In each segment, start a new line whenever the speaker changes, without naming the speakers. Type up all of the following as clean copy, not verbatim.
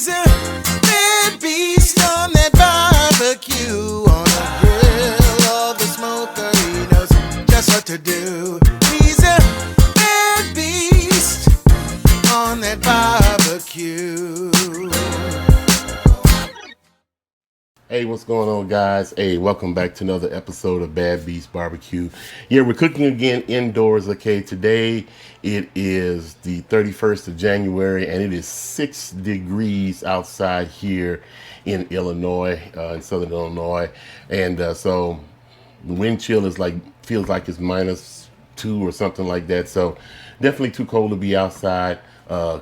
He's a bad beast on that barbecue, on the grill or the smoker. He knows just what to do. He's a bad beast on that barbecue.
Hey, what's going on, guys? Hey, welcome back to another episode of Bad Beast BBQ. Yeah, we're cooking again indoors. Okay, today it is the 31st of January and it is 6 degrees outside here in Illinois, in southern Illinois. And so the wind chill is feels like it's -2 or something like that. So definitely too cold to be outside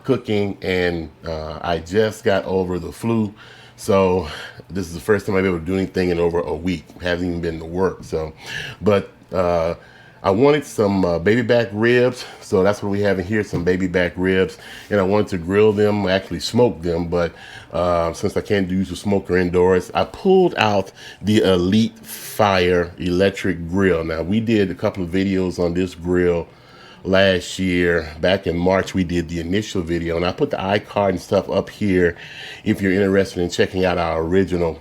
cooking. And I just got over the flu. So this is the first time I've been able to do anything in over a week. Hasn't even been to work. So, but I wanted some baby back ribs. So that's what we have in here, some baby back ribs. And I wanted to grill them, actually smoke them. But since I can't use the smoker indoors, I pulled out the EliteFyre electric grill. Now, we did a couple of videos on this grill last year. Back in March, we did the initial video, and I put the iCard and stuff up here if you're interested in checking out our original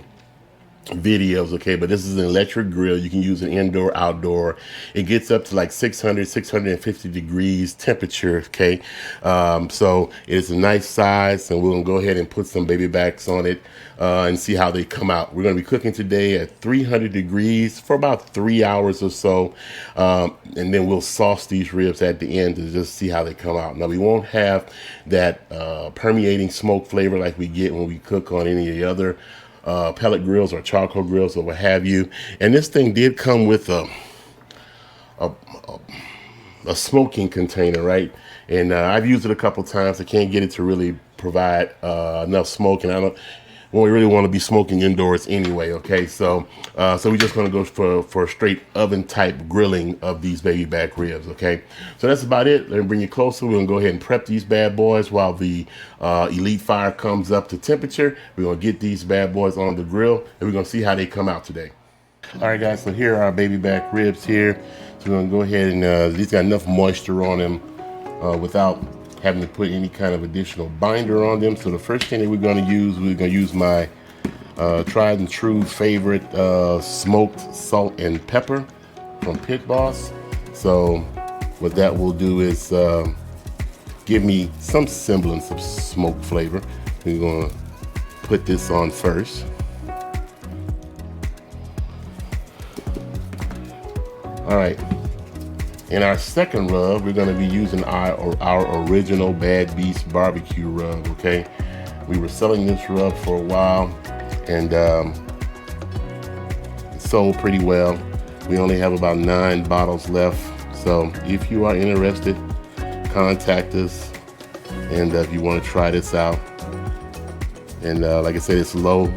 videos. Okay, but this is an electric grill. You can use it indoor, outdoor. It gets up to like 650 degrees temperature. Okay, so it's a nice size, and we're gonna go ahead and put some baby backs on it and see how they come out. We're gonna be cooking today at 300 degrees for about 3 hours or so, and then we'll sauce these ribs at the end to just see how they come out. Now, we won't have that permeating smoke flavor like we get when we cook on any of the other pellet grills or charcoal grills or what have you. And this thing did come with a smoking container, right? And I've used it a couple times. I can't get it to really provide enough smoke, and I don't really want to be smoking indoors anyway. Okay, so we're just going to go for a straight oven type grilling of these baby back ribs. Okay, so that's about it. Let me bring you closer. We're going to go ahead and prep these bad boys while the EliteFyre comes up to temperature. We're going to get these bad boys on the grill, and we're going to see how they come out today. All right, guys, so here are our baby back ribs here. So we're going to go ahead and these got enough moisture on them without having to put any kind of additional binder on them. So the first thing that we're going to use my tried and true favorite smoked salt and pepper from Pit Boss. So what that will do is give me some semblance of smoke flavor. We're going to put this on first. All right. In our second rub, we're going to be using our original Bad Beast BBQ Rub. Okay, we were selling this rub for a while, and it sold pretty well. We only have about 9 bottles left. So if you are interested, contact us, and if you want to try this out. And like I said, it's low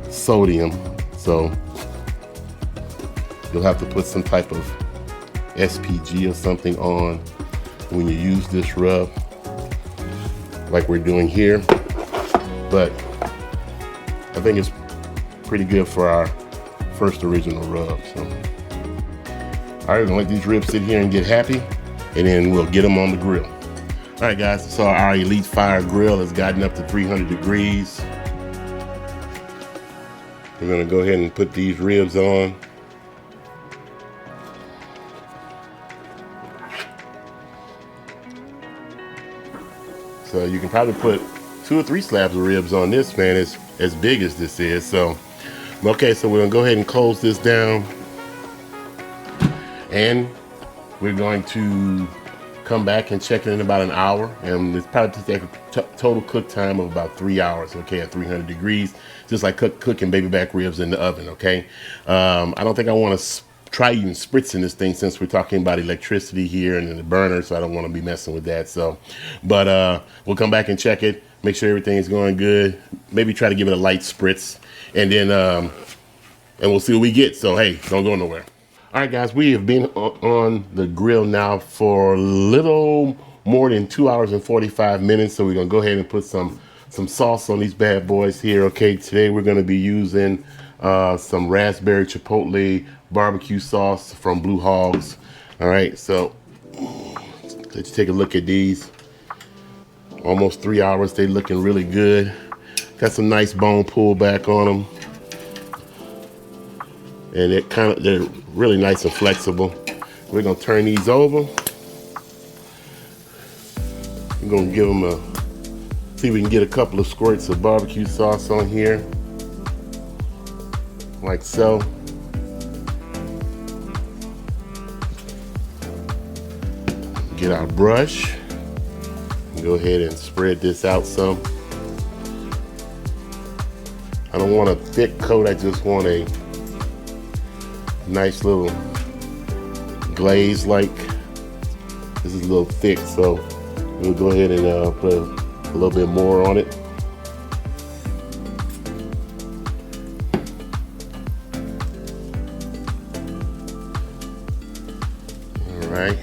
sodium, so you'll have to put some type of SPG or something on when you use this rub, like we're doing here. But I think it's pretty good for our first original rub. So, all right, we're gonna let these ribs sit here and get happy, and then we'll get them on the grill. All right, guys, so our EliteFyre grill has gotten up to 300 degrees. We're gonna go ahead and put these ribs on. So you can probably put 2 or 3 slabs of ribs on this, man. It's as big as this is. So, okay, so we're gonna go ahead and close this down, and we're going to come back and check it in about an hour, and it's probably take a total cook time of about 3 hours. Okay, at 300 degrees, just like cooking baby back ribs in the oven. Okay, I don't think I want to try even spritzing this thing, since we're talking about electricity here and the burner, so I don't want to be messing with that. So, but we'll come back and check it, make sure everything is going good, maybe try to give it a light spritz, and then and we'll see what we get. So hey, don't go nowhere. All right, guys, we have been on the grill now for a little more than 2 hours and 45 minutes. So we're gonna go ahead and put some sauce on these bad boys here. Okay, today we're gonna be using some raspberry chipotle barbecue sauce from Blue Hogs. All right, so let's take a look at these. Almost 3 hours, they looking really good. Got some nice bone pull back on them. And they're really nice and flexible. We're gonna turn these over. We're gonna give them see if we can get a couple of squirts of barbecue sauce on here. Like so. Get our brush. Go ahead and spread this out some. I don't want a thick coat, I just want a nice little glaze like. This is a little thick, so we'll go ahead and put a little bit more on it. All right,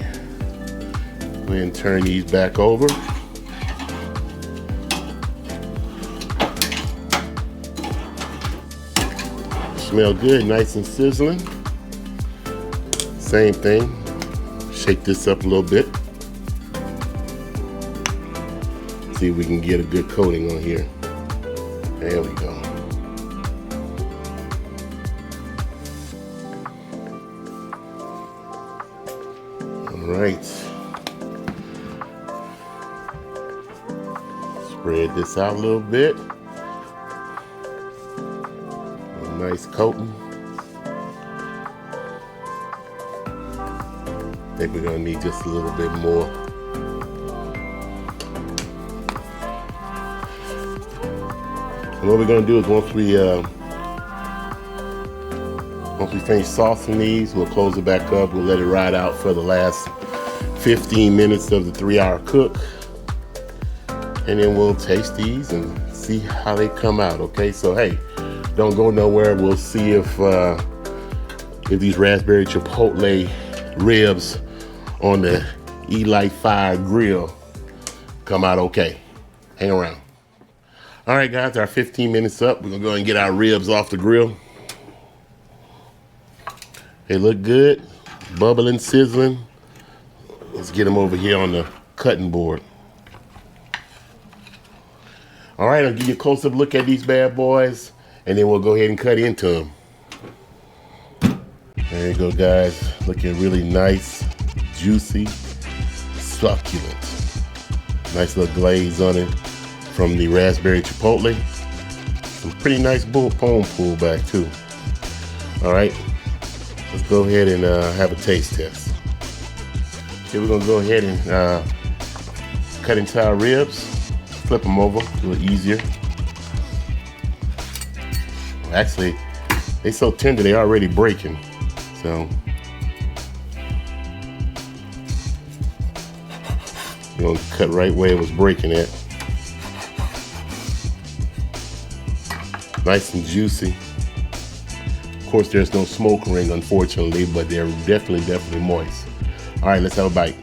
go ahead and turn these back over. Smell good, nice and sizzling. Same thing, shake this up a little bit. See if we can get a good coating on here. There we go. All right. Spread this out a little bit. A nice coating. I think we're gonna need just a little bit more. And what we're gonna do is once we finish saucing these, we'll close it back up. We'll let it ride out for the last 15 minutes of the 3-hour cook. And then we'll taste these and see how they come out, okay? So hey, don't go nowhere. We'll see if these raspberry chipotle ribs on the EliteFyre grill come out okay. Hang around. All right, guys, our 15 minutes up. We're gonna go ahead and get our ribs off the grill. They look good, bubbling, sizzling. Let's get them over here on the cutting board. All right, I'll give you a close-up look at these bad boys, and then we'll go ahead and cut into them. There you go, guys. Looking really nice, juicy, succulent. Nice little glaze on it from the raspberry chipotle. Some pretty nice bone pull back too. All right, let's go ahead and have a taste test. Okay, we're gonna go ahead and cut into our ribs. Flip them over, a little easier. Actually, they're so tender, they're already breaking. So, we're gonna cut right where it was breaking at. Nice and juicy. Of course, there's no smoke ring, unfortunately, but they're definitely moist. All right, let's have a bite.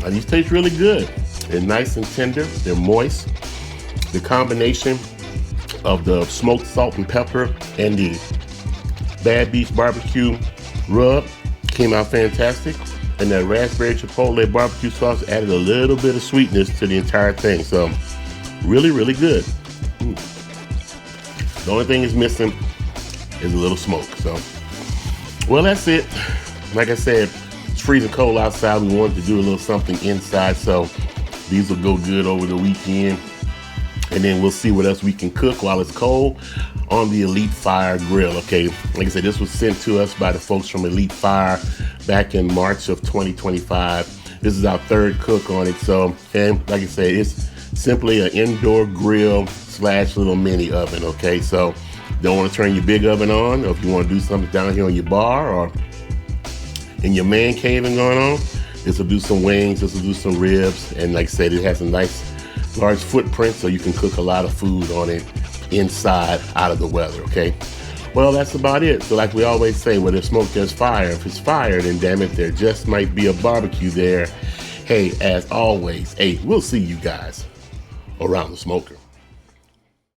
Now, these taste really good. They're nice and tender. They're moist. The combination of the smoked salt and pepper and the Beast BBQ Rub came out fantastic. And that raspberry chipotle barbecue sauce added a little bit of sweetness to the entire thing. So, really good. The only thing is missing is a little smoke. So, well, that's it. Like I said, it's freezing cold outside. We wanted to do a little something inside, so these will go good over the weekend. And then we'll see what else we can cook while it's cold on the EliteFyre grill. Okay, like I said, this was sent to us by the folks from EliteFyre back in March of 2025. This is our third cook on it. So, and like I said, it's simply an indoor grill / little mini oven. Okay, so don't want to turn your big oven on, or if you want to do something down here on your bar or in your man cave and going on, this will do some wings, this will do some ribs, and like I said, it has a nice large footprint, so you can cook a lot of food on it inside, out of the weather, okay? Well, that's about it. So like we always say, where there's smoke, there's fire. If it's fire, then damn it, there just might be a barbecue there. Hey, as always, hey, we'll see you guys around the smoker.